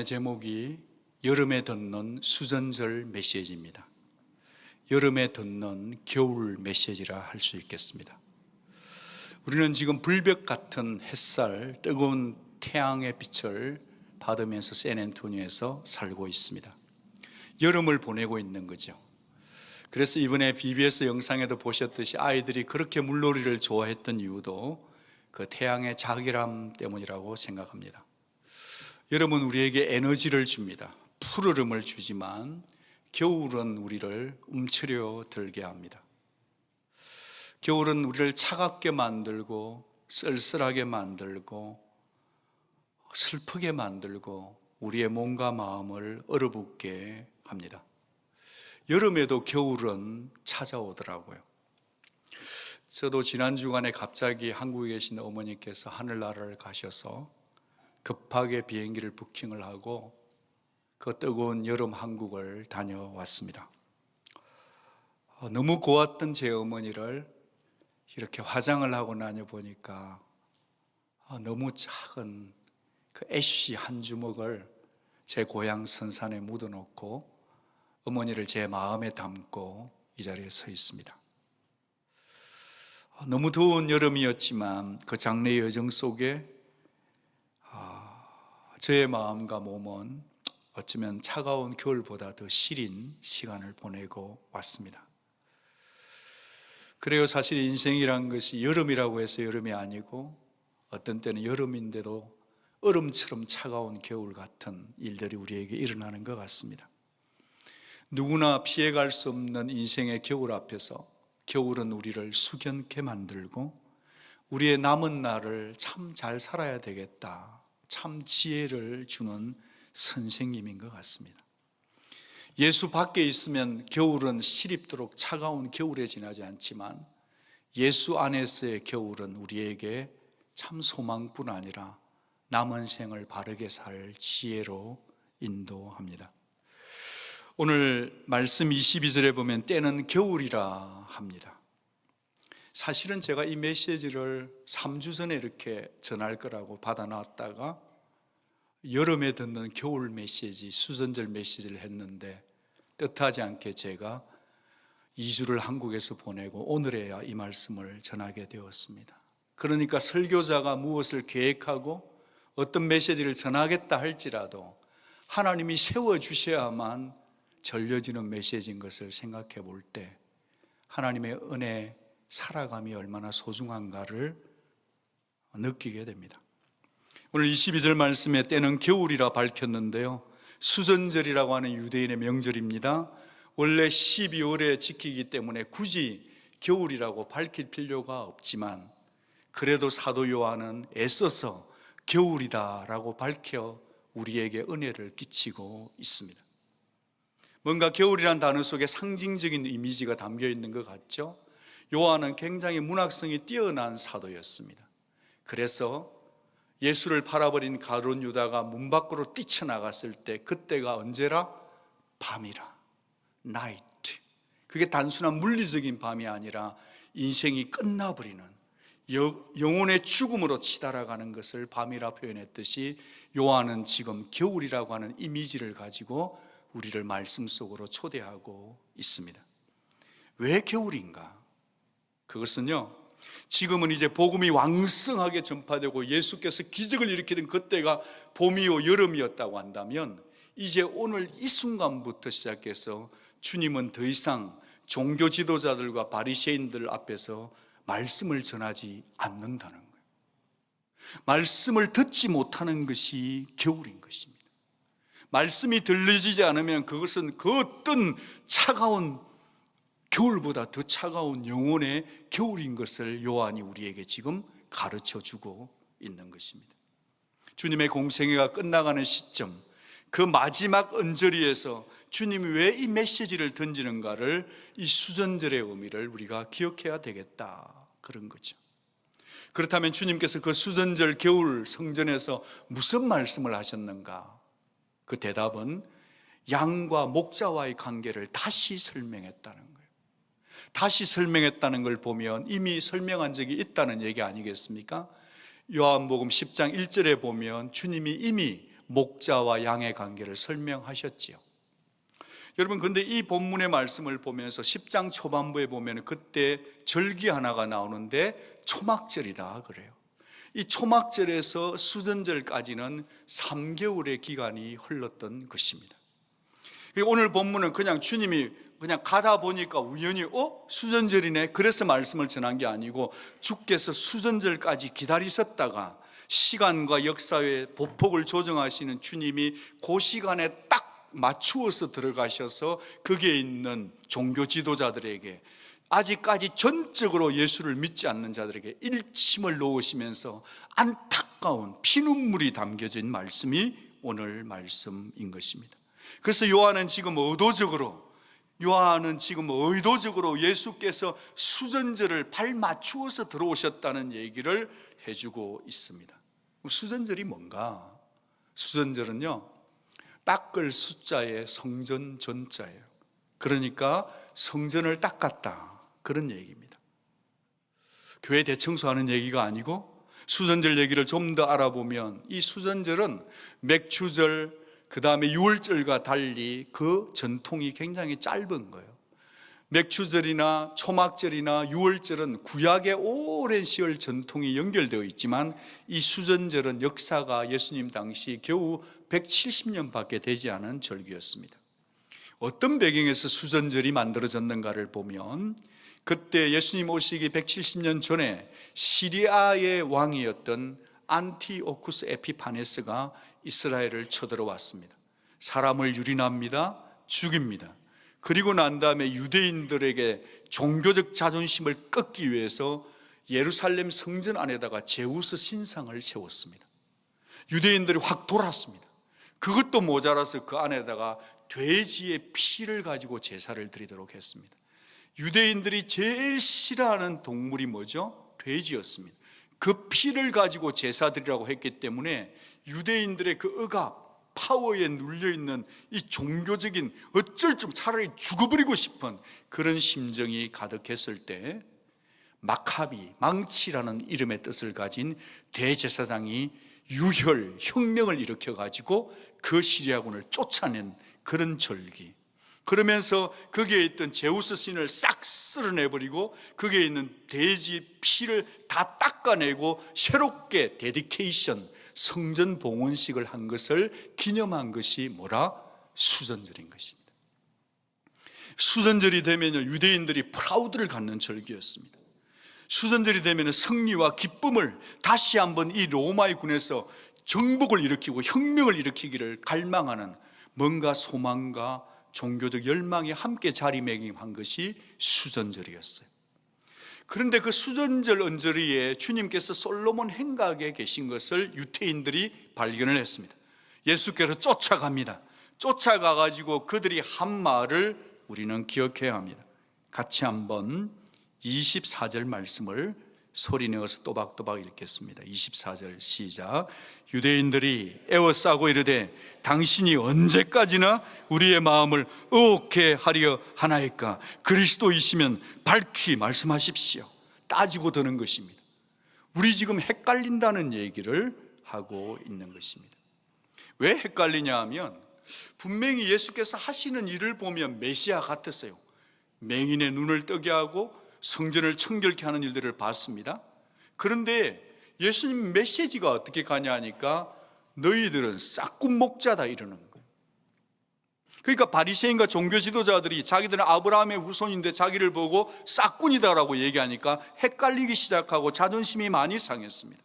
제목이 여름에 듣는 수전절 메시지입니다. 여름에 듣는 겨울 메시지라 할 수 있겠습니다. 우리는 지금 불볕 같은 햇살, 뜨거운 태양의 빛을 받으면서 샌앤토니오에서 살고 있습니다. 여름을 보내고 있는 거죠. 그래서 이번에 BBS 영상에도 보셨듯이 아이들이 그렇게 물놀이를 좋아했던 이유도 그 태양의 자기람 때문이라고 생각합니다. 여름은 우리에게 에너지를 줍니다. 푸르름을 주지만 겨울은 우리를 움츠려 들게 합니다. 겨울은 우리를 차갑게 만들고 쓸쓸하게 만들고 슬프게 만들고 우리의 몸과 마음을 얼어붙게 합니다. 여름에도 겨울은 찾아오더라고요. 저도 지난 주간에 갑자기 한국에 계신 어머니께서 하늘나라를 가셔서 급하게 비행기를 부킹을 하고 그 뜨거운 여름 한국을 다녀왔습니다. 너무 고왔던 제 어머니를 이렇게 화장을 하고 나녀 보니까 너무 작은 그 애쉬 한 주먹을 제 고향 선산에 묻어놓고 어머니를 제 마음에 담고 이 자리에 서 있습니다. 너무 더운 여름이었지만 그 장래의 여정 속에 저의 마음과 몸은 어쩌면 차가운 겨울보다 더 시린 시간을 보내고 왔습니다. 그래요, 사실 인생이란 것이 여름이라고 해서 여름이 아니고 어떤 때는 여름인데도 얼음처럼 차가운 겨울 같은 일들이 우리에게 일어나는 것 같습니다. 누구나 피해갈 수 없는 인생의 겨울 앞에서 겨울은 우리를 숙연케 만들고 우리의 남은 날을 참 잘 살아야 되겠다, 참 지혜를 주는 선생님인 것 같습니다. 예수 밖에 있으면 겨울은 시립도록 차가운 겨울에 지나지 않지만 예수 안에서의 겨울은 우리에게 참 소망뿐 아니라 남은 생을 바르게 살 지혜로 인도합니다. 오늘 말씀 22절에 보면 때는 겨울이라 합니다. 사실은 제가 이 메시지를 3주 전에 이렇게 전할 거라고 받아놨다가 여름에 듣는 겨울 메시지, 수전절 메시지를 했는데 뜻하지 않게 제가 2주를 한국에서 보내고 오늘에야 이 말씀을 전하게 되었습니다. 그러니까 설교자가 무엇을 계획하고 어떤 메시지를 전하겠다 할지라도 하나님이 세워주셔야만 전려지는 메시지인 것을 생각해 볼 때 하나님의 은혜, 살아감이 얼마나 소중한가를 느끼게 됩니다. 오늘 22절 말씀에 때는 겨울이라 밝혔는데요, 수전절이라고 하는 유대인의 명절입니다. 원래 12월에 지키기 때문에 굳이 겨울이라고 밝힐 필요가 없지만 그래도 사도 요한은 애써서 겨울이다라고 밝혀 우리에게 은혜를 끼치고 있습니다. 뭔가 겨울이란 단어 속에 상징적인 이미지가 담겨 있는 것 같죠? 요한은 굉장히 문학성이 뛰어난 사도였습니다. 그래서 예수를 팔아버린 가룟 유다가 문 밖으로 뛰쳐나갔을 때 그때가 언제라? 밤이라, 나이트. 그게 단순한 물리적인 밤이 아니라 인생이 끝나버리는 영혼의 죽음으로 치달아가는 것을 밤이라 표현했듯이 요한은 지금 겨울이라고 하는 이미지를 가지고 우리를 말씀 속으로 초대하고 있습니다. 왜 겨울인가? 그것은요, 지금은 이제 복음이 왕성하게 전파되고 예수께서 기적을 일으키던 그때가 봄이요 여름이었다고 한다면 이제 오늘 이 순간부터 시작해서 주님은 더 이상 종교 지도자들과 바리새인들 앞에서 말씀을 전하지 않는다는 거예요. 말씀을 듣지 못하는 것이 겨울인 것입니다. 말씀이 들려지지 않으면 그것은 그 어떤 차가운 겨울보다 더 차가운 영혼의 겨울인 것을 요한이 우리에게 지금 가르쳐주고 있는 것입니다. 주님의 공생애가 끝나가는 시점, 그 마지막 언저리에서 주님이 왜 이 메시지를 던지는가를, 이 수전절의 의미를 우리가 기억해야 되겠다, 그런 거죠. 그렇다면 주님께서 그 수전절 겨울 성전에서 무슨 말씀을 하셨는가? 그 대답은 양과 목자와의 관계를 다시 설명했다는 거예요. 다시 설명했다는 걸 보면 이미 설명한 적이 있다는 얘기 아니겠습니까? 요한복음 10장 1절에 보면 주님이 이미 목자와 양의 관계를 설명하셨지요. 여러분, 근데 이 본문의 말씀을 보면서 10장 초반부에 보면 그때 절기 하나가 나오는데 초막절이다 그래요. 이 초막절에서 수전절까지는 3개월의 기간이 흘렀던 것입니다. 오늘 본문은 그냥 주님이 그냥 가다 보니까 우연히 수전절이네 그래서 말씀을 전한 게 아니고, 주께서 수전절까지 기다리셨다가 시간과 역사의 보폭을 조정하시는 주님이 그 시간에 딱 맞추어서 들어가셔서 거기에 있는 종교 지도자들에게, 아직까지 전적으로 예수를 믿지 않는 자들에게 일침을 놓으시면서 안타까운 피눈물이 담겨진 말씀이 오늘 말씀인 것입니다. 그래서 요한은 지금 의도적으로 예수께서 수전절을 발 맞추어서 들어오셨다는 얘기를 해주고 있습니다. 수전절이 뭔가? 수전절은요, 닦을 숫자의 성전 전자예요. 그러니까 성전을 닦았다, 그런 얘기입니다. 교회 대청소하는 얘기가 아니고, 수전절 얘기를 좀 더 알아보면 이 수전절은 맥추절, 그 다음에 유월절과 달리 그 전통이 굉장히 짧은 거예요. 맥추절이나 초막절이나 유월절은 구약의 오랜 시월 전통이 연결되어 있지만, 이 수전절은 역사가 예수님 당시 겨우 170년밖에 되지 않은 절기였습니다. 어떤 배경에서 수전절이 만들어졌는가를 보면, 그때 예수님 오시기 170년 전에 시리아의 왕이었던 안티오쿠스 에피파네스가 이스라엘을 쳐들어왔습니다. 사람을 유린합니다. 죽입니다. 그리고 난 다음에 유대인들에게 종교적 자존심을 꺾기 위해서 예루살렘 성전 안에다가 제우스 신상을 세웠습니다. 유대인들이 확 돌았습니다. 그것도 모자라서 그 안에다가 돼지의 피를 가지고 제사를 드리도록 했습니다. 유대인들이 제일 싫어하는 동물이 뭐죠? 돼지였습니다. 그 피를 가지고 제사 드리라고 했기 때문에 유대인들의 그 억압, 파워에 눌려있는 이 종교적인, 어쩔 줄 차라리 죽어버리고 싶은 그런 심정이 가득했을 때, 마카비, 망치라는 이름의 뜻을 가진 대제사장이 유혈, 혁명을 일으켜가지고 그 시리아군을 쫓아낸 그런 절기. 그러면서 거기에 있던 제우스 신을 싹 쓸어내버리고 거기에 있는 돼지 피를 다 닦아내고 새롭게 데디케이션, 성전 봉헌식을 한 것을 기념한 것이 뭐라? 수전절인 것입니다. 수전절이 되면 유대인들이 프라우드를 갖는 절기였습니다. 수전절이 되면 승리와 기쁨을 다시 한번 이 로마의 군에서 정복을 일으키고 혁명을 일으키기를 갈망하는 뭔가 소망과 종교적 열망이 함께 자리매김한 것이 수전절이었어요. 그런데 그 수전절 언저리에 주님께서 솔로몬 행각에 계신 것을 유태인들이 발견을 했습니다. 예수께서 쫓아갑니다. 쫓아가가지고 그들이 한 말을 우리는 기억해야 합니다. 같이 한번 24절 말씀을 소리내어서 또박또박 읽겠습니다. 24절 시작. 유대인들이 애워싸고 이르되 당신이 언제까지나 우리의 마음을 의혹해 하려 하나이까? 그리스도이시면 밝히 말씀하십시오. 따지고 드는 것입니다. 우리 지금 헷갈린다는 얘기를 하고 있는 것입니다. 왜 헷갈리냐 하면, 분명히 예수께서 하시는 일을 보면 메시아 같았어요. 맹인의 눈을 뜨게 하고 성전을 청결케 하는 일들을 봤습니다. 그런데 예수님 메시지가 어떻게 가냐 하니까 너희들은 싹군 목자다 이러는 거예요. 그러니까 바리새인과 종교 지도자들이 자기들은 아브라함의 후손인데 자기를 보고 싹군이다라고 얘기하니까 헷갈리기 시작하고 자존심이 많이 상했습니다.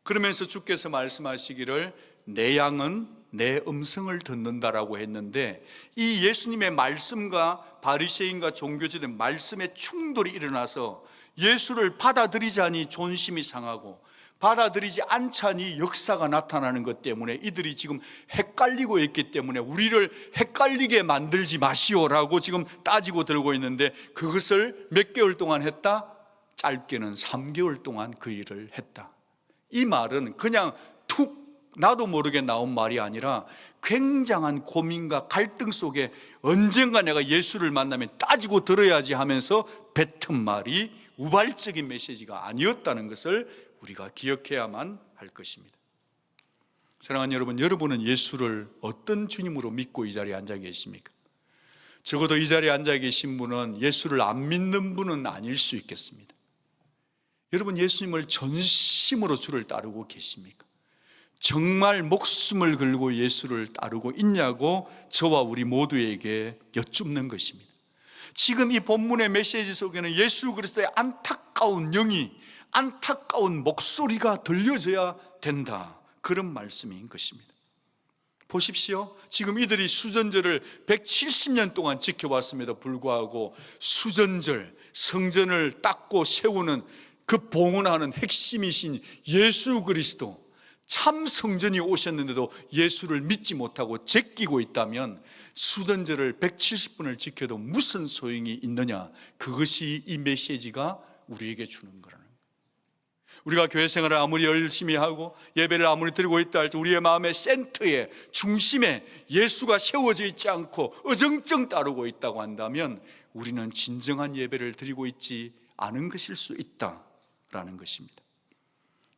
그러면서 주께서 말씀하시기를 내 양은 내 음성을 듣는다라고 했는데, 이 예수님의 말씀과 바리새인과 종교지들 말씀에 충돌이 일어나서 예수를 받아들이자니 존심이 상하고 받아들이지 않자니 역사가 나타나는 것 때문에 이들이 지금 헷갈리고 있기 때문에 우리를 헷갈리게 만들지 마시오라고 지금 따지고 들고 있는데, 그것을 몇 개월 동안 했다? 짧게는 3개월 동안 그 일을 했다. 이 말은 그냥 툭 나도 모르게 나온 말이 아니라 굉장한 고민과 갈등 속에 언젠가 내가 예수를 만나면 따지고 들어야지 하면서 뱉은 말이 우발적인 메시지가 아니었다는 것을 우리가 기억해야만 할 것입니다. 사랑하는 여러분, 여러분은 예수를 어떤 주님으로 믿고 이 자리에 앉아 계십니까? 적어도 이 자리에 앉아 계신 분은 예수를 안 믿는 분은 아닐 수 있겠습니다. 여러분, 예수님을 전심으로 주를 따르고 계십니까? 정말 목숨을 걸고 예수를 따르고 있냐고 저와 우리 모두에게 여쭙는 것입니다. 지금 이 본문의 메시지 속에는 예수 그리스도의 안타까운 영이, 안타까운 목소리가 들려져야 된다, 그런 말씀인 것입니다. 보십시오. 지금 이들이 수전절을 170년 동안 지켜왔음에도 불구하고 수전절, 성전을 닦고 세우는 그 봉헌하는 핵심이신 예수 그리스도, 참 성전이 오셨는데도 예수를 믿지 못하고 제끼고 있다면 수전절을 170분을 지켜도 무슨 소용이 있느냐, 그것이 이 메시지가 우리에게 주는 거라는 거예요. 우리가 교회 생활을 아무리 열심히 하고 예배를 아무리 드리고 있다 할지 우리의 마음의 센터에, 중심에 예수가 세워져 있지 않고 어정쩡 따르고 있다고 한다면 우리는 진정한 예배를 드리고 있지 않은 것일 수 있다라는 것입니다.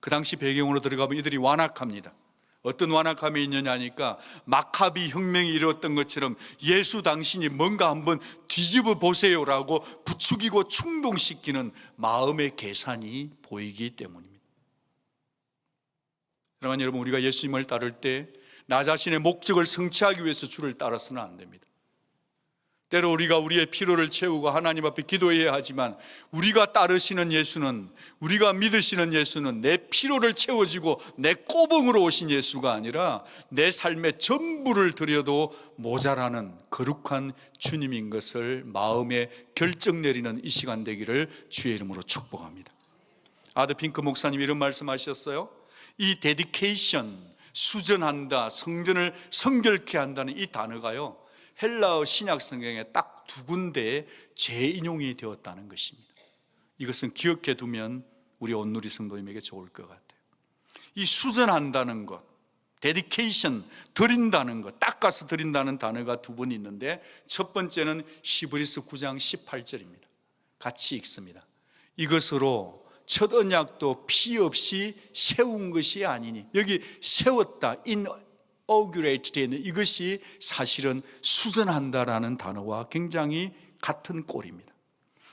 그 당시 배경으로 들어가면 이들이 완악합니다. 어떤 완악함이 있느냐 하니까 마카비 혁명이 이루었던 것처럼 예수 당신이 뭔가 한번 뒤집어 보세요라고 부추기고 충동시키는 마음의 계산이 보이기 때문입니다. 사랑하는 여러분, 우리가 예수님을 따를 때 나 자신의 목적을 성취하기 위해서 주를 따라서는 안 됩니다. 때로 우리가 우리의 피로를 채우고 하나님 앞에 기도해야 하지만 우리가 따르시는 예수는, 우리가 믿으시는 예수는 내 피로를 채워주고 내 꼬봉으로 오신 예수가 아니라 내 삶의 전부를 드려도 모자라는 거룩한 주님인 것을 마음에 결정 내리는 이 시간 되기를 주의 이름으로 축복합니다. 아드 핑크 목사님이 이런 말씀하셨어요. 이 데디케이션, 수전한다, 성전을 성결케 한다는 이 단어가요, 헬라어 신약 성경에 딱 두 군데에 재인용이 되었다는 것입니다. 이것은 기억해 두면 우리 온누리 성도님에게 좋을 것 같아요. 이 수전한다는 것, 데디케이션, 드린다는 것, 닦아서 드린다는 단어가 두 번 있는데 첫 번째는 히브리서 9장 18절입니다. 같이 읽습니다. 이것으로 첫 언약도 피 없이 세운 것이 아니니, 여기 세웠다, inaugurate 되는 이것이 사실은 수전한다라는 단어와 굉장히 같은 꼴입니다.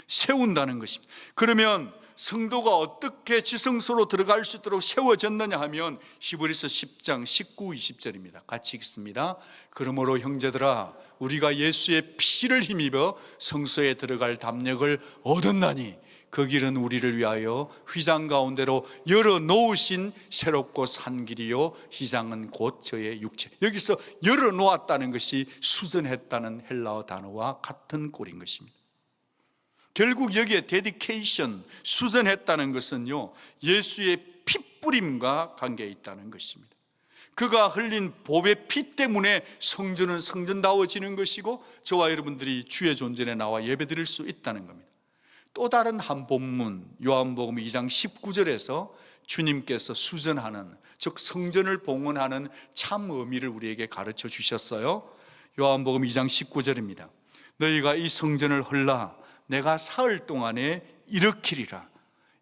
세운다는 것입니다. 그러면 성도가 어떻게 지성소로 들어갈 수 있도록 세워졌느냐 하면 히브리서 10장 19, 20절입니다. 같이 읽습니다. 그러므로 형제들아, 우리가 예수의 피를 힘입어 성소에 들어갈 담력을 얻었나니 그 길은 우리를 위하여 휘장 가운데로 열어놓으신 새롭고 산 길이요, 휘장은 곧 저의 육체. 여기서 열어놓았다는 것이 수전했다는 헬라어 단어와 같은 꼴인 것입니다. 결국 여기에 데디케이션, 수전했다는 것은요, 예수의 핏뿌림과 관계에 있다는 것입니다. 그가 흘린 보배 피 때문에 성전은 성전다워지는 것이고 저와 여러분들이 주의 존전에 나와 예배드릴 수 있다는 겁니다. 또 다른 한 본문, 요한복음 2장 19절에서 주님께서 수전하는, 즉 성전을 봉헌하는 참 의미를 우리에게 가르쳐 주셨어요. 요한복음 2장 19절입니다. 너희가 이 성전을 헐라 내가 사흘 동안에 일으키리라.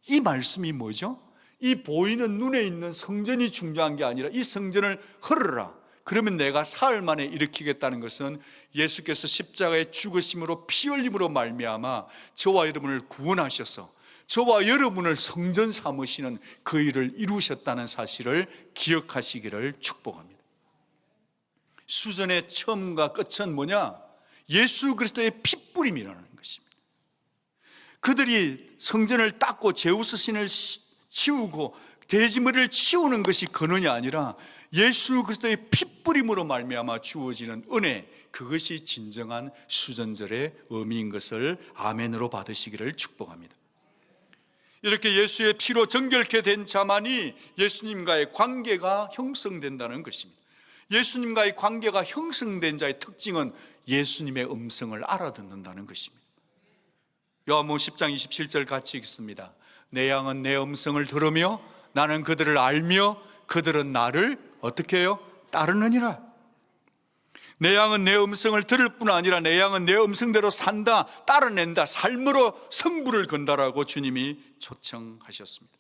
이 말씀이 뭐죠? 이 보이는 눈에 있는 성전이 중요한 게 아니라 이 성전을 헐으라, 그러면 내가 사흘 만에 일으키겠다는 것은 예수께서 십자가의 죽으심으로 피 흘림으로 말미암아 저와 여러분을 구원하셔서 저와 여러분을 성전 삼으시는 그 일을 이루셨다는 사실을 기억하시기를 축복합니다. 수전의 처음과 끝은 뭐냐? 예수 그리스도의 핏뿌림이라는 것입니다. 그들이 성전을 닦고 제우스 신을 치우고 돼지머리를 치우는 것이 근원이 아니라 예수 그리스도의 핏뿌림으로 말미암아 주어지는 은혜, 그것이 진정한 수전절의 의미인 것을 아멘으로 받으시기를 축복합니다. 이렇게 예수의 피로 정결케 된 자만이 예수님과의 관계가 형성된다는 것입니다. 예수님과의 관계가 형성된 자의 특징은 예수님의 음성을 알아듣는다는 것입니다. 요한복음 10장 27절 같이 읽습니다. 내 양은 내 음성을 들으며 나는 그들을 알며 그들은 나를 어떻게 해요? 따르느니라. 내 양은 내 음성을 들을 뿐 아니라 내 양은 내 음성대로 산다, 따라낸다, 삶으로 성부를 건다라고 주님이 초청하셨습니다.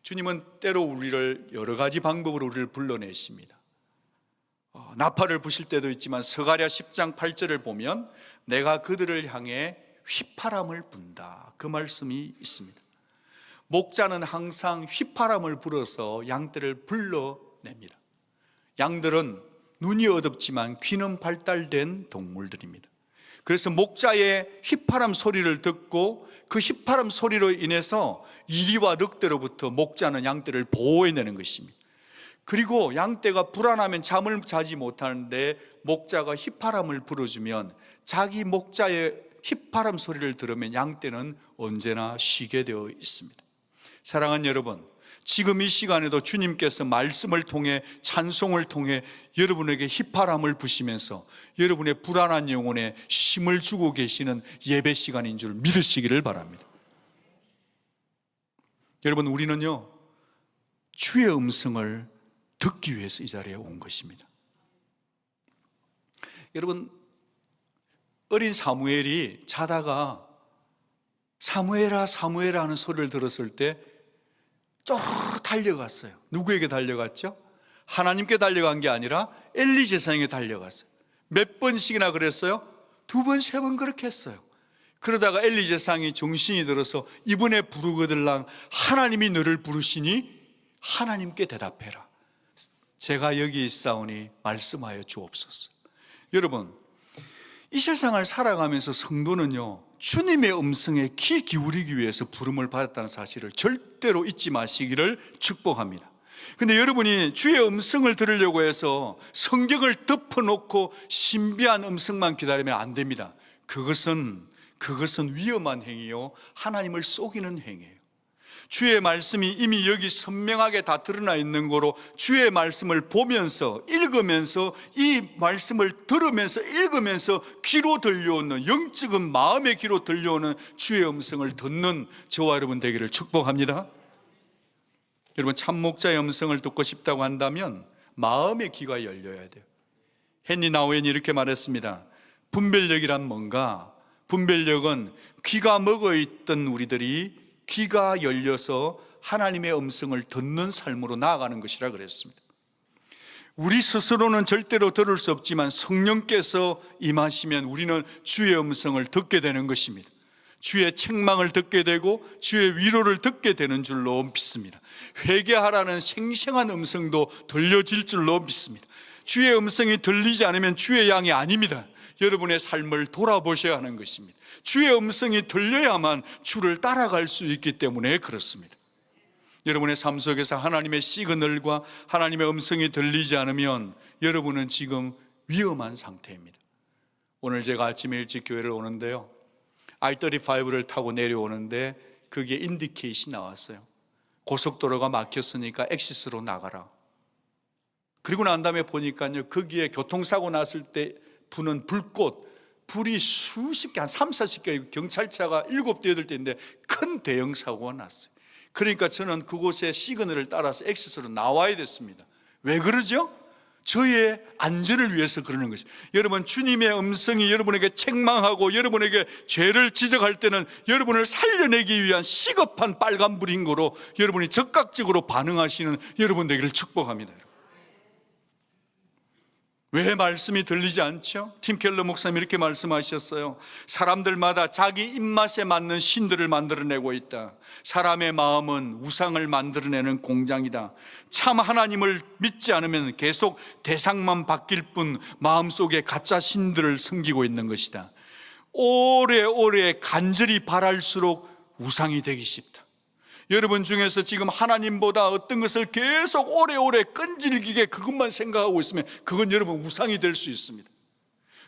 주님은 때로 우리를 여러 가지 방법으로 우리를 불러내십니다. 나팔을 부실 때도 있지만 스가랴 10장 8절을 보면 내가 그들을 향해 휘파람을 분다, 그 말씀이 있습니다. 목자는 항상 휘파람을 불어서 양떼를 불러냅니다. 양들은 눈이 어둡지만 귀는 발달된 동물들입니다. 그래서 목자의 휘파람 소리를 듣고 그 휘파람 소리로 인해서 이리와 늑대로부터 목자는 양떼를 보호해내는 것입니다. 그리고 양떼가 불안하면 잠을 자지 못하는데 목자가 휘파람을 불어주면 자기 목자의 휘파람 소리를 들으면 양떼는 언제나 쉬게 되어 있습니다. 사랑하는 여러분, 지금 이 시간에도 주님께서 말씀을 통해, 찬송을 통해 여러분에게 휘파람을 부시면서 여러분의 불안한 영혼에 쉼을 주고 계시는 예배 시간인 줄 믿으시기를 바랍니다. 여러분, 우리는요 주의 음성을 듣기 위해서 이 자리에 온 것입니다. 여러분, 어린 사무엘이 자다가 사무엘아 사무엘아 하는 소리를 들었을 때 쭉 달려갔어요. 누구에게 달려갔죠? 하나님께 달려간 게 아니라 엘리 제사장에게 달려갔어요. 몇 번씩이나 그랬어요? 2번, 3번 그렇게 했어요. 그러다가 엘리 제사장이 정신이 들어서 이번에 부르거들랑 하나님이 너를 부르시니 하나님께 대답해라. 제가 여기 있사오니 말씀하여 주옵소서. 여러분, 이 세상을 살아가면서 성도는요 주님의 음성에 귀 기울이기 위해서 부름을 받았다는 사실을 절대로 잊지 마시기를 축복합니다. 근데 여러분이 주의 음성을 들으려고 해서 성경을 덮어놓고 신비한 음성만 기다리면 안 됩니다. 그것은 위험한 행위요, 하나님을 속이는 행위예요. 주의 말씀이 이미 여기 선명하게 다 드러나 있는 거로 주의 말씀을 보면서, 읽으면서, 이 말씀을 들으면서, 읽으면서 귀로 들려오는, 영적인 마음의 귀로 들려오는 주의 음성을 듣는 저와 여러분 되기를 축복합니다. 여러분, 참목자의 음성을 듣고 싶다고 한다면 마음의 귀가 열려야 돼요. 헨리 나우엔이 이렇게 말했습니다. 분별력이란 뭔가? 분별력은 귀가 먹어있던 우리들이 귀가 열려서 하나님의 음성을 듣는 삶으로 나아가는 것이라 그랬습니다. 우리 스스로는 절대로 들을 수 없지만 성령께서 임하시면 우리는 주의 음성을 듣게 되는 것입니다. 주의 책망을 듣게 되고 주의 위로를 듣게 되는 줄로 믿습니다. 회개하라는 생생한 음성도 들려질 줄로 믿습니다. 주의 음성이 들리지 않으면 주의 양이 아닙니다. 여러분의 삶을 돌아보셔야 하는 것입니다. 주의 음성이 들려야만 주를 따라갈 수 있기 때문에 그렇습니다. 여러분의 삶 속에서 하나님의 시그널과 하나님의 음성이 들리지 않으면 여러분은 지금 위험한 상태입니다. 오늘 제가 아침에 일찍 교회를 오는데요, I-35를 타고 내려오는데 거기에 인디케이션이 나왔어요. 고속도로가 막혔으니까 엑시스로 나가라. 그리고 난 다음에 보니까요, 거기에 교통사고 났을 때 부는 불이 수십 개, 한 3, 40개 경찰차가 7대, 8대인데 큰 대형 사고가 났어요. 그러니까 저는 그곳에 시그널을 따라서 엑시스로 나와야 됐습니다. 왜 그러죠? 저의 안전을 위해서 그러는 것이죠. 여러분, 주님의 음성이 여러분에게 책망하고 여러분에게 죄를 지적할 때는 여러분을 살려내기 위한 시급한 빨간불인 거로 여러분이 적극적으로 반응하시는 여러분 되기를 축복합니다. 왜 말씀이 들리지 않죠? 팀 켈러 목사님 이렇게 말씀하셨어요. 사람들마다 자기 입맛에 맞는 신들을 만들어내고 있다. 사람의 마음은 우상을 만들어내는 공장이다. 참 하나님을 믿지 않으면 계속 대상만 바뀔 뿐 마음속에 가짜 신들을 섬기고 있는 것이다. 오래오래 간절히 바랄수록 우상이 되기 쉽다. 여러분 중에서 지금 하나님보다 어떤 것을 계속 오래오래 끈질기게 그것만 생각하고 있으면 그건 여러분 우상이 될 수 있습니다.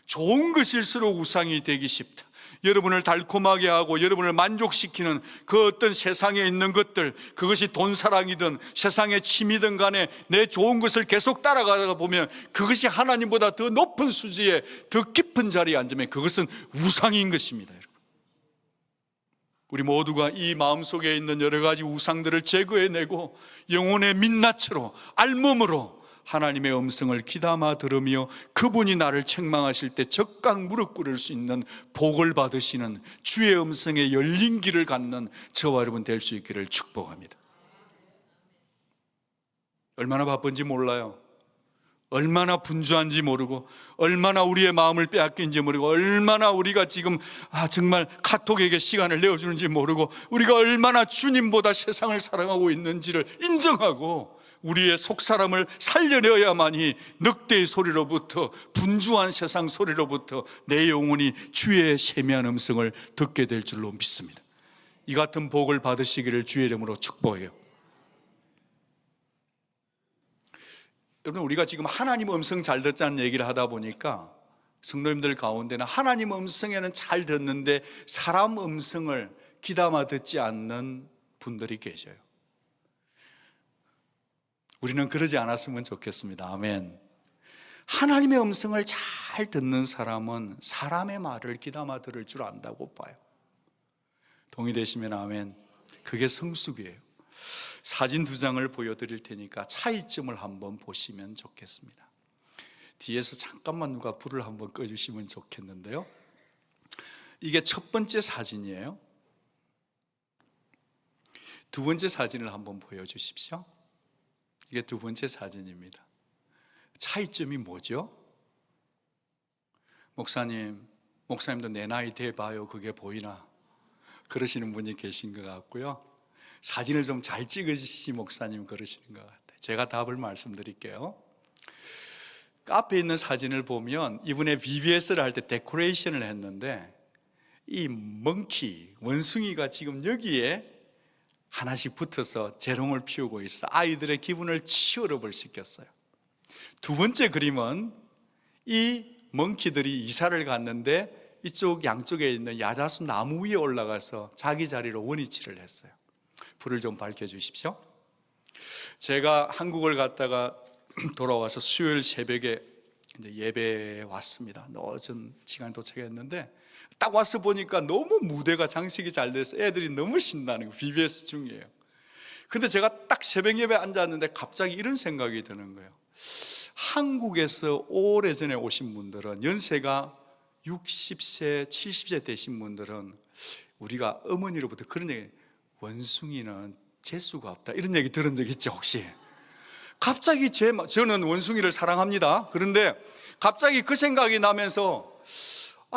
좋은 것일수록 우상이 되기 쉽다. 여러분을 달콤하게 하고 여러분을 만족시키는 그 어떤 세상에 있는 것들, 그것이 돈사랑이든 세상의 취미든 간에 내 좋은 것을 계속 따라가다 보면 그것이 하나님보다 더 높은 수지에 더 깊은 자리에 앉으면 그것은 우상인 것입니다. 우리 모두가 이 마음속에 있는 여러 가지 우상들을 제거해내고 영혼의 민낯으로, 알몸으로 하나님의 음성을 귀담아 들으며 그분이 나를 책망하실 때 적각 무릎 꿇을 수 있는 복을 받으시는 주의 음성에 열린 길을 갖는 저와 여러분 될 수 있기를 축복합니다. 얼마나 바쁜지 몰라요. 얼마나 분주한지 모르고, 얼마나 우리의 마음을 빼앗긴지 모르고, 얼마나 우리가 지금 정말 카톡에게 시간을 내어주는지 모르고, 우리가 얼마나 주님보다 세상을 사랑하고 있는지를 인정하고 우리의 속사람을 살려내어야만이 늑대의 소리로부터, 분주한 세상 소리로부터 내 영혼이 주의 세미한 음성을 듣게 될 줄로 믿습니다. 이 같은 복을 받으시기를 주의 이름으로 축복해요. 여러분, 우리가 지금 하나님 음성 잘 듣자는 얘기를 하다 보니까 성도님들 가운데는 하나님 음성에는 잘 듣는데 사람 음성을 귀담아 듣지 않는 분들이 계셔요. 우리는 그러지 않았으면 좋겠습니다. 아멘. 하나님의 음성을 잘 듣는 사람은 사람의 말을 귀담아 들을 줄 안다고 봐요. 동의되시면 아멘. 그게 성숙이에요. 사진 2장을 보여드릴 테니까 차이점을 한번 보시면 좋겠습니다. 뒤에서 잠깐만 누가 불을 한번 꺼주시면 좋겠는데요. 이게 첫 번째 사진이에요. 두 번째 사진을 한번 보여주십시오. 이게 두 번째 사진입니다. 차이점이 뭐죠? 목사님도 내 나이 돼봐요, 그게 보이나? 그러시는 분이 계신 것 같고요. 사진을 좀 잘 찍으시지 목사님 그러시는 것 같아요. 제가 답을 말씀드릴게요. 카페에 있는 사진을 보면 이분의 VBS를 할 때 데코레이션을 했는데 이 멍키, 원숭이가 지금 여기에 하나씩 붙어서 재롱을 피우고 있어 아이들의 기분을 치유업을 시켰어요. 두 번째 그림은 이 멍키들이 이사를 갔는데 이쪽 양쪽에 있는 야자수 나무 위에 올라가서 자기 자리로 원위치를 했어요. 불을 좀 밝혀주십시오. 제가 한국을 갔다가 돌아와서 수요일 새벽에 이제 예배에 왔습니다. 늦은 시간에 도착했는데 딱 와서 보니까 너무 무대가 장식이 잘 돼서 애들이 너무 신나는 거예요. BBS 중이에요. 근데 제가 딱 새벽 예배에 앉았는데 갑자기 이런 생각이 드는 거예요. 한국에서 오래전에 오신 분들은, 연세가 60세, 70세 되신 분들은 우리가 어머니로부터 그런 얘기, 원숭이는 재수가 없다, 이런 얘기 들은 적 있죠 혹시? 갑자기 저는 원숭이를 사랑합니다. 그런데 갑자기 그 생각이 나면서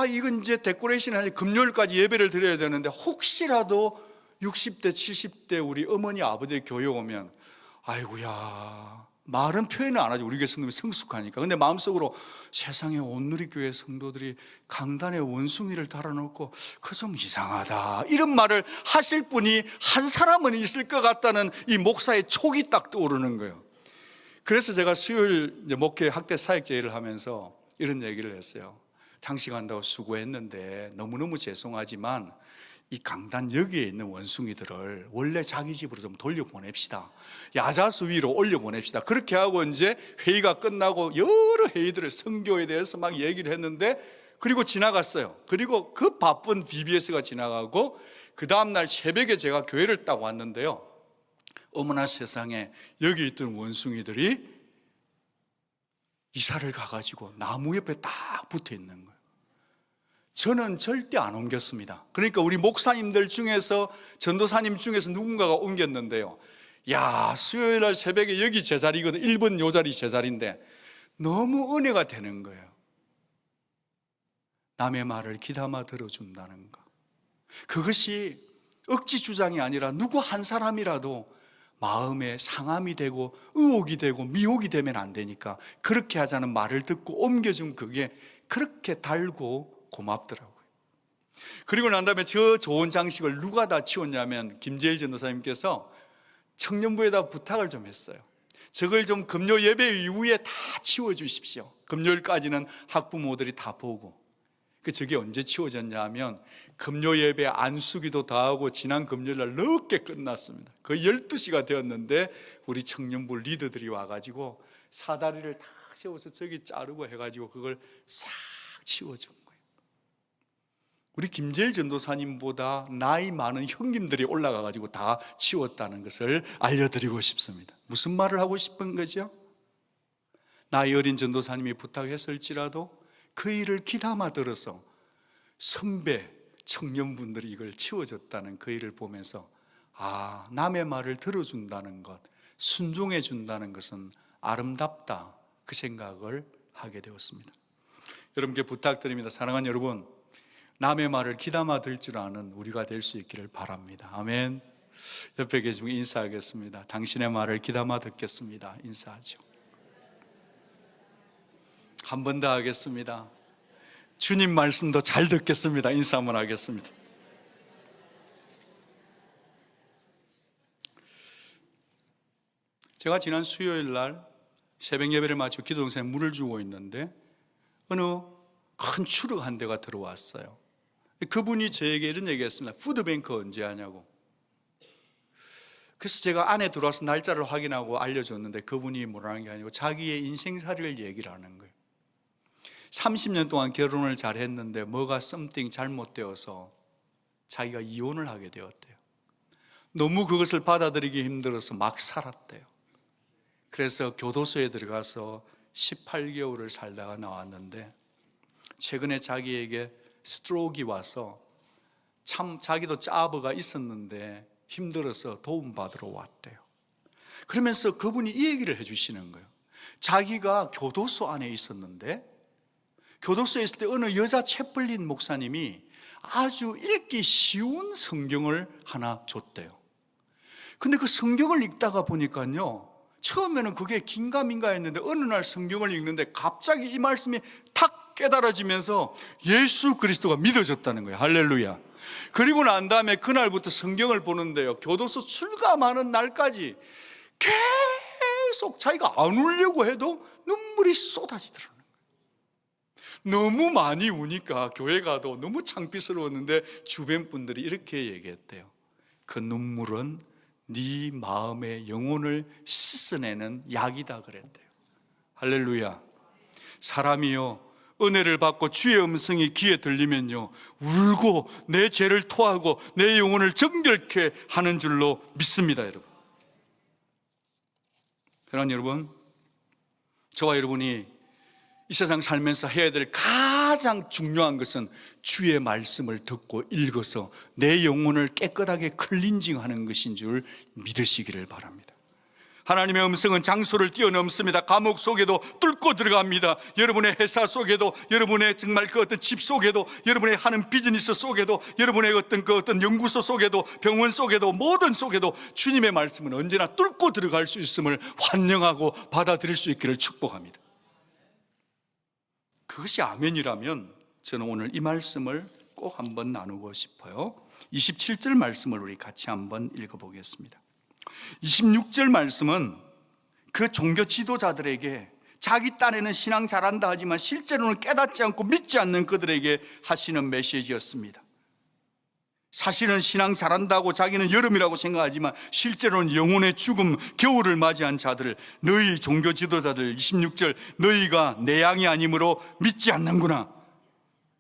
이건 이제 데코레이션 하니 금요일까지 예배를 드려야 되는데 혹시라도 60대 70대 우리 어머니 아버지 교회 오면 아이고야, 말은 표현을 안 하죠. 우리 교회 성도님이 성숙하니까. 근데 마음속으로 세상에 온누리교회 성도들이 강단에 원숭이를 달아놓고 그 좀 이상하다, 이런 말을 하실 분이 한 사람은 있을 것 같다는 이 목사의 촉이 딱 떠오르는 거예요. 그래서 제가 수요일 이제 목회 학대 사역제의를 하면서 이런 얘기를 했어요. 장식한다고 수고했는데 너무너무 죄송하지만 이 강단 여기에 있는 원숭이들을 원래 자기 집으로 좀 돌려보냅시다. 야자수 위로 올려보냅시다. 그렇게 하고 이제 회의가 끝나고 여러 회의들을 선교에 대해서 막 얘기를 했는데, 그리고 지나갔어요. 그리고 그 바쁜 BBS가 지나가고 그 다음날 새벽에 제가 교회를 딱 왔는데요, 어머나 세상에, 여기 있던 원숭이들이 이사를 가가지고 나무 옆에 딱 붙어 있는 거예요. 저는 절대 안 옮겼습니다. 그러니까 우리 목사님들 중에서, 전도사님 중에서 누군가가 옮겼는데요, 야, 수요일날 새벽에 여기 제 자리거든, 1번 요 자리 제 자리인데 너무 은혜가 되는 거예요. 남의 말을 귀담아 들어준다는 것, 그것이 억지 주장이 아니라 누구 한 사람이라도 마음에 상함이 되고 의혹이 되고 미혹이 되면 안 되니까 그렇게 하자는 말을 듣고 옮겨준 그게 그렇게 달고 고맙더라고요. 그리고 난 다음에 저 좋은 장식을 누가 다 치웠냐면 김재일 전도사님께서 청년부에다 부탁을 좀 했어요. 저걸 좀 금요 예배 이후에 다 치워주십시오. 금요일까지는 학부모들이 다 보고. 저게 언제 치워졌냐 하면 금요 예배 안수기도 다 하고 지난 금요일날 늦게 끝났습니다. 거의 12시가 되었는데 우리 청년부 리더들이 와가지고 사다리를 다 세워서 저기 자르고 해가지고 그걸 싹 치워준 거예요. 우리 김재일 전도사님보다 나이 많은 형님들이 올라가가지고 다 치웠다는 것을 알려드리고 싶습니다. 무슨 말을 하고 싶은 거죠? 나이 어린 전도사님이 부탁했을지라도 그 일을 귀담아 들어서 선배 청년분들이 이걸 치워줬다는 그 일을 보면서 남의 말을 들어준다는 것, 순종해 준다는 것은 아름답다, 그 생각을 하게 되었습니다. 여러분께 부탁드립니다. 사랑하는 여러분, 남의 말을 귀담아 들 줄 아는 우리가 될 수 있기를 바랍니다. 아멘. 옆에 계신 분 인사하겠습니다. 당신의 말을 귀담아 듣겠습니다. 인사하죠. 한 번 더 하겠습니다. 주님 말씀도 잘 듣겠습니다. 인사 한번 하겠습니다. 제가 지난 수요일 날 새벽 예배를 마치고 기도 동산에 물을 주고 있는데 어느 큰 추럭 한 대가 들어왔어요. 그분이 저에게 이런 얘기했습니다. 푸드뱅크 언제 하냐고. 그래서 제가 안에 들어와서 날짜를 확인하고 알려줬는데 그분이 뭐라는 게 아니고 자기의 인생살이를 얘기를 하는 거예요. 30년 동안 결혼을 잘 했는데 뭐가 something 잘못되어서 자기가 이혼을 하게 되었대요. 너무 그것을 받아들이기 힘들어서 막 살았대요. 그래서 교도소에 들어가서 18개월을 살다가 나왔는데 최근에 자기에게 스트로크가 와서 참 자기도 짜부가 있었는데 힘들어서 도움받으러 왔대요. 그러면서 그분이 이 얘기를 해주시는 거예요. 자기가 교도소 안에 있었는데 교도소에 있을 때 어느 여자 채플린 목사님이 아주 읽기 쉬운 성경을 하나 줬대요. 근데 그 성경을 읽다가 보니까요, 처음에는 그게 긴가민가 했는데 어느 날 성경을 읽는데 갑자기 이 말씀이 탁 깨달아지면서 예수 그리스도가 믿어졌다는 거예요. 할렐루야. 그리고 난 다음에 그날부터 성경을 보는데요, 교도소 출감하는 날까지 계속 자기가 안 울려고 해도 눈물이 쏟아지더라고요. 너무 많이 우니까 교회 가도 너무 창피스러웠는데 주변 분들이 이렇게 얘기했대요. 그 눈물은 네 마음의 영혼을 씻어내는 약이다 그랬대요. 할렐루야. 사람이요, 은혜를 받고 주의 음성이 귀에 들리면요, 울고 내 죄를 토하고 내 영혼을 정결케 하는 줄로 믿습니다. 여러분, 그러나 여러분, 저와 여러분이 이 세상 살면서 해야 될 가장 중요한 것은 주의 말씀을 듣고 읽어서 내 영혼을 깨끗하게 클린징하는 것인 줄 믿으시기를 바랍니다. 하나님의 음성은 장소를 뛰어넘습니다. 감옥 속에도 뚫고 들어갑니다. 여러분의 회사 속에도, 여러분의 정말 그 어떤 집 속에도, 여러분의 하는 비즈니스 속에도, 여러분의 어떤 연구소 속에도, 병원 속에도, 모든 속에도 주님의 말씀은 언제나 뚫고 들어갈 수 있음을 환영하고 받아들일 수 있기를 축복합니다. 그것이 아멘이라면 저는 오늘 이 말씀을 꼭 한번 나누고 싶어요. 27절 말씀을 우리 같이 한번 읽어보겠습니다. 26절 말씀은 그 종교 지도자들에게 자기 딴에는 신앙 잘한다 하지만 실제로는 깨닫지 않고 믿지 않는 그들에게 하시는 메시지였습니다. 사실은 신앙 잘한다고 자기는 여름이라고 생각하지만 실제로는 영혼의 죽음, 겨울을 맞이한 자들을, 너희 종교 지도자들, 26절, 너희가 내 양이 아니므로 믿지 않는구나.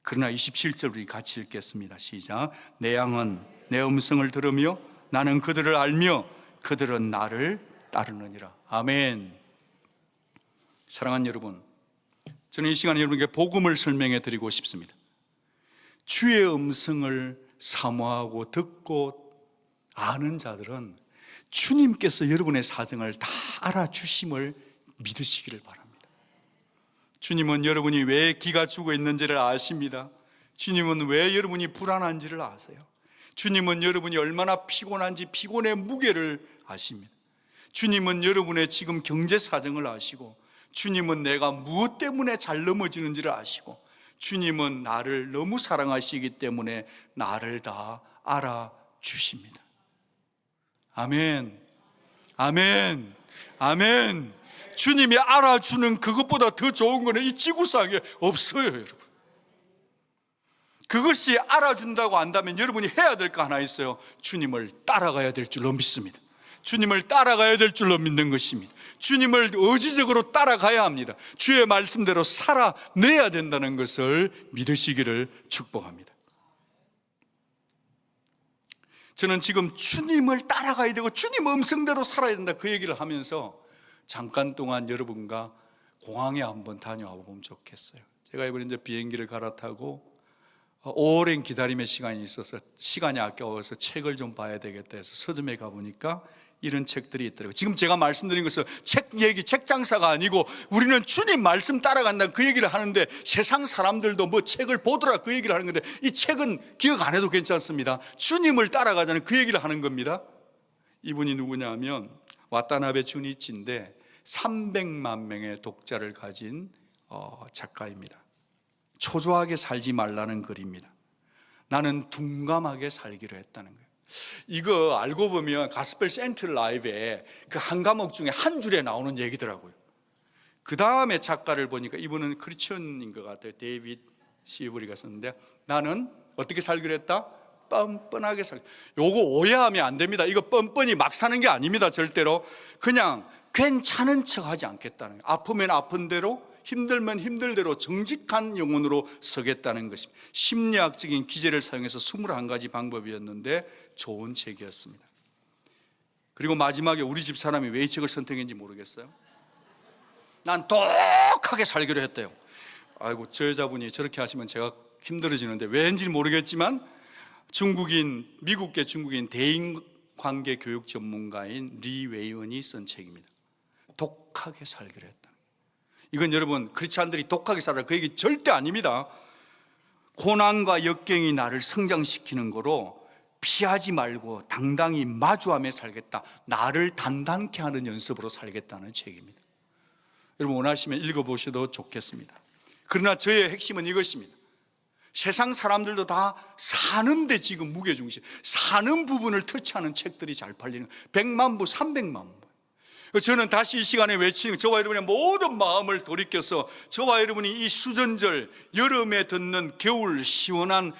그러나 27절 우리 같이 읽겠습니다. 시작. 내 양은 내 음성을 들으며 나는 그들을 알며 그들은 나를 따르느니라. 아멘. 사랑하는 여러분, 저는 이 시간에 여러분께 복음을 설명해 드리고 싶습니다. 주의 음성을 사모하고 듣고 아는 자들은 주님께서 여러분의 사정을 다 알아주심을 믿으시기를 바랍니다. 주님은 여러분이 왜 기가 죽어 있는지를 아십니다. 주님은 왜 여러분이 불안한지를 아세요. 주님은 여러분이 얼마나 피곤한지 피곤의 무게를 아십니다. 주님은 여러분의 지금 경제 사정을 아시고, 주님은 내가 무엇 때문에 잘 넘어지는지를 아시고, 주님은 나를 너무 사랑하시기 때문에 나를 다 알아주십니다. 아멘, 아멘, 아멘. 주님이 알아주는 그것보다 더 좋은 거는 이 지구상에 없어요, 여러분. 그것이 알아준다고 안다면 여러분이 해야 될 거 하나 있어요. 주님을 따라가야 될 줄로 믿습니다. 주님을 따라가야 될 줄로 믿는 것입니다. 주님을 의지적으로 따라가야 합니다. 주의 말씀대로 살아내야 된다는 것을 믿으시기를 축복합니다. 저는 지금 주님을 따라가야 되고 주님 음성대로 살아야 된다, 그 얘기를 하면서 잠깐 동안 여러분과 공항에 한번 다녀와 보면 좋겠어요. 제가 이번에 이제 비행기를 갈아타고 오랜 기다림의 시간이 있어서 시간이 아까워서 책을 좀 봐야 되겠다 해서 서점에 가보니까 이런 책들이 있더라고요. 지금 제가 말씀드린 것은 책 얘기, 책 장사가 아니고 우리는 주님 말씀 따라간다 그 얘기를 하는데, 세상 사람들도 뭐 책을 보더라 그 얘기를 하는 건데, 이 책은 기억 안 해도 괜찮습니다. 주님을 따라가자는 그 얘기를 하는 겁니다. 이분이 누구냐 하면 와타나베 주니치인데 300만 명의 독자를 가진 작가입니다. 초조하게 살지 말라는 글입니다. 나는 둔감하게 살기로 했다는 거예요. 이거 알고 보면 가스펠 센트 라이브에 그 한 과목 중에 한 줄에 나오는 얘기더라고요. 그 다음에 작가를 보니까 이분은 크리스천인 것 같아요. 데이빗 시브리가 썼는데, 나는 어떻게 살기로 했다? 뻔뻔하게 살기. 요거 오해하면 안 됩니다. 이거 뻔뻔히 막 사는 게 아닙니다. 절대로. 그냥 괜찮은 척 하지 않겠다는 거예요. 아프면 아픈 대로, 힘들면 힘들대로 정직한 영혼으로 서겠다는 것입니다. 심리학적인 기제를 사용해서 21가지 방법이었는데 좋은 책이었습니다. 그리고 마지막에 우리 집 사람이 왜 이 책을 선택했는지 모르겠어요. 난 독하게 살기로 했대요. 아이고, 저 여자분이 저렇게 하시면 제가 힘들어지는데, 왜인지 모르겠지만 미국계 중국인 대인관계 교육 전문가인 리 웨이언이 쓴 책입니다. 독하게 살기로 했다. 이건 여러분, 크리스찬들이 독하게 살아라 그 얘기 절대 아닙니다. 고난과 역경이 나를 성장시키는 거로 피하지 말고 당당히 마주하며 살겠다, 나를 단단케 하는 연습으로 살겠다는 책입니다. 여러분 원하시면 읽어보셔도 좋겠습니다. 그러나 저의 핵심은 이것입니다. 세상 사람들도 다 사는데 지금 무게중심, 사는 부분을 터치하는 책들이 잘 팔리는 100만 부, 300만 부. 저는 다시 이 시간에 외치는, 저와 여러분의 모든 마음을 돌이켜서 저와 여러분이 이 수전절 여름에 듣는 겨울 시원한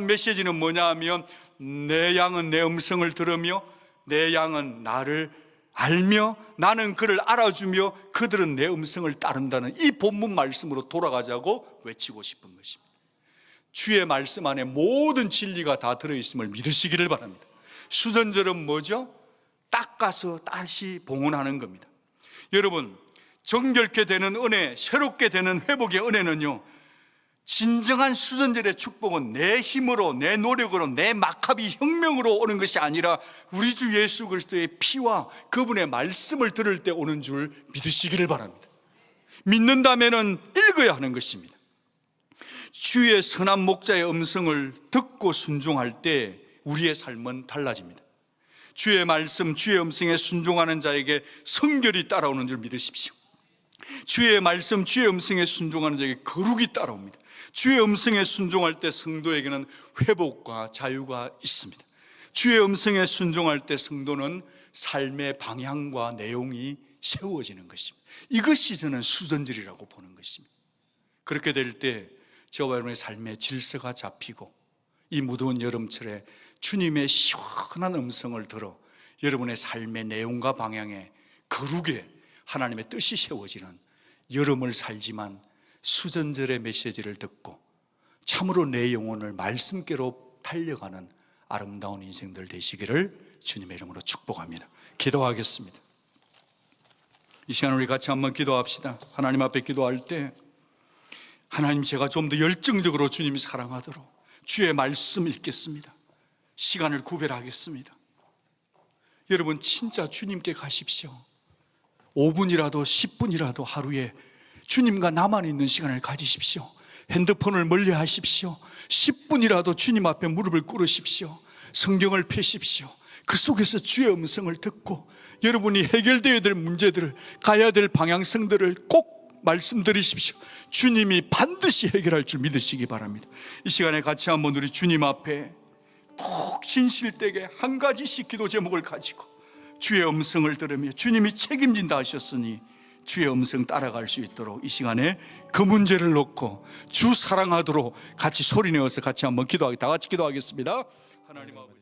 메시지는 뭐냐 하면, 내 양은 내 음성을 들으며 내 양은 나를 알며 나는 그를 알아주며 그들은 내 음성을 따른다는 이 본문 말씀으로 돌아가자고 외치고 싶은 것입니다. 주의 말씀 안에 모든 진리가 다 들어있음을 믿으시기를 바랍니다. 수전절은 뭐죠? 닦아서 다시 봉헌하는 겁니다. 여러분, 정결케 되는 은혜, 새롭게 되는 회복의 은혜는요, 진정한 수전절의 축복은 내 힘으로, 내 노력으로, 내 막합이 혁명으로 오는 것이 아니라 우리 주 예수 그리스도의 피와 그분의 말씀을 들을 때 오는 줄 믿으시기를 바랍니다. 믿는다면은 읽어야 하는 것입니다. 주의 선한 목자의 음성을 듣고 순종할 때 우리의 삶은 달라집니다. 주의 말씀, 주의 음성에 순종하는 자에게 성결이 따라오는 줄 믿으십시오. 주의 말씀, 주의 음성에 순종하는 자에게 거룩이 따라옵니다. 주의 음성에 순종할 때 성도에게는 회복과 자유가 있습니다. 주의 음성에 순종할 때 성도는 삶의 방향과 내용이 세워지는 것입니다. 이것이 저는 수전절이라고 보는 것입니다. 그렇게 될 때 저와 여러분의 삶의 질서가 잡히고, 이 무더운 여름철에 주님의 시원한 음성을 들어 여러분의 삶의 내용과 방향에 거룩에 하나님의 뜻이 세워지는 여름을 살지만 수전절의 메시지를 듣고 참으로 내 영혼을 말씀께로 달려가는 아름다운 인생들 되시기를 주님의 이름으로 축복합니다. 기도하겠습니다. 이 시간 우리 같이 한번 기도합시다. 하나님 앞에 기도할 때, 하나님, 제가 좀 더 열정적으로 주님이 사랑하도록 주의 말씀 읽겠습니다. 시간을 구별하겠습니다. 여러분 진짜 주님께 가십시오. 5분이라도 10분이라도 하루에 주님과 나만 있는 시간을 가지십시오. 핸드폰을 멀리 하십시오. 10분이라도 주님 앞에 무릎을 꿇으십시오. 성경을 펴십시오. 그 속에서 주의 음성을 듣고 여러분이 해결되어야 될 문제들을, 가야 될 방향성들을 꼭 말씀드리십시오. 주님이 반드시 해결할 줄 믿으시기 바랍니다. 이 시간에 같이 한번 우리 주님 앞에 꼭 진실되게 한 가지씩 기도 제목을 가지고 주의 음성을 들으며 주님이 책임진다 하셨으니 주의 음성 따라갈 수 있도록 이 시간에 그 문제를 놓고 주 사랑하도록 같이 소리내어서 같이 한번 기도하겠습니다. 다 같이 기도하겠습니다. 하나님 아버지.